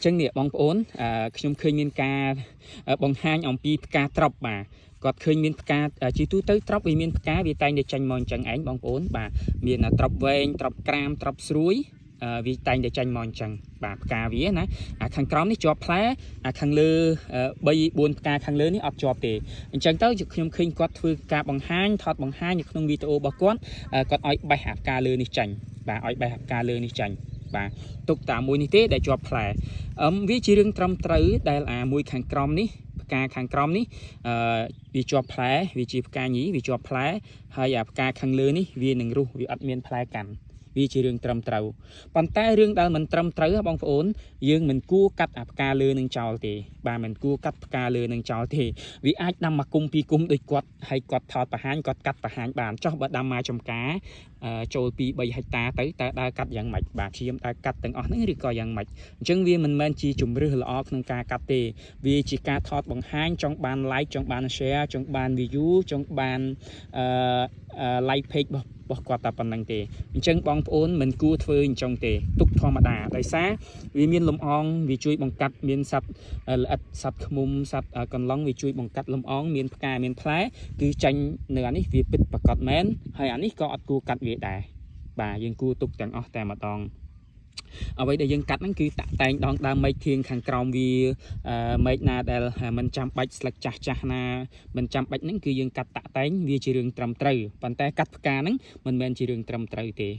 ចឹងនេះបងប្អូនខ្ញុំឃើញមានការបង្ហាញអំពីផ្កាត្រប់បាទគាត់ឃើញមានផ្កាជាទូទៅត្រប់វាមានផ្កាវាតែងតែចាញ់មកអញ្ចឹងឯងបងប្អូនបាទមានត្រប់វែងត្រប់ក្រាមត្រប់ស្រួយវាតែងតែចាញ់មកអញ្ចឹងបាទផ្កាវាណាខាងក្រោមនេះជាប់ផ្លែខាងលើ3 4ផ្កាខាងលើនេះអត់ជាប់ទេអញ្ចឹងទៅខ្ញុំឃើញគាត់ធ្វើការបង្ហាញថតបង្ហាញនៅក្នុងវីដេអូរបស់គាត់ឲ្យបេះផ្កាលើនេះចាញ់បាទឲ្យបេះផ្កាលើនេះចាញ់បាទទុកតាមមួយនេះទេដែលជាប់ផ្លែវាជារឿងត្រឹមត្រូវដែលមួយខាងក្រោមនេះផ្កាខាងក្រោមនេះវាជាប់ផ្លែវាជាផ្កាញីវាជាប់ផ្លែហើយផ្កាខាងលើនេះវានឹងរុះវាអត់មានផ្លែកាន់វាជារឿងត្រឹមត្រូវប៉ុន្តែរឿងដែលមិនត្រឹមត្រូវបងប្អូនយើងមិនគួរកាត់ផ្កាលើនឹងចោលទេបាទមិនគួរកាត់ផ្កាលើនឹងចោលទេវាអាចដាំមកគុំពីគុំដូចគាត់ហើយគាត់ថតបង្ហាញគាត់កាត់បង្ហាញបានចោះបើដាំមកចំការចូលពី3ហិកតាទៅតើដើរកាត់យ៉ាងម៉េចបាទខ្ញុំដើរកាត់ទាំងអស់ហ្នឹងឬក៏យ៉ាងម៉េចអញ្ចឹងវាមិនមែនជាជំរឿសល្អក្នុងការកាត់ទេវាជាការថតបង្ហាញចង់បាន like ចង់បាន share ចង់បាន view ចង់បាន like page របស់គាត់តែប៉ុណ្្នឹងទេអញ្ចឹងបងប្អូនមិនគួរធ្វើអញ្ចឹងទេទុកធម្មតាដោយសារវាមានលំអងវាជួយបង្កាត់មានសត្វល្អិតសត្វឃ្មុំសត្វកន្លងវាជួយបង្កាត់លំអងមានផ្កាមានផ្លែគឺចាញ់នៅអានេះវាពិតប្រកបមែនហើយអានេះក៏អត់គួរកាត់វាដែរបាទយើងគួរទុកទាំងអស់តែម្ដងអ្វីដែលយើងកាត់ហ្នឹងគឺតាក់តែងដងដើមមែកធៀងខាងក្រោមវាមែកណាដែលមិនចាំបាច់ស្លឹកចាស់ចាស់ណាមិនចាំបាច់ហ្នឹងគឺយើងកាត់តាក់តែងវាជារឿងត្រឹមត្រូវប៉ុន្តែកាត់ផ្កាហ្នឹងមិនមែនជារឿងត្រឹមត្រូវទេ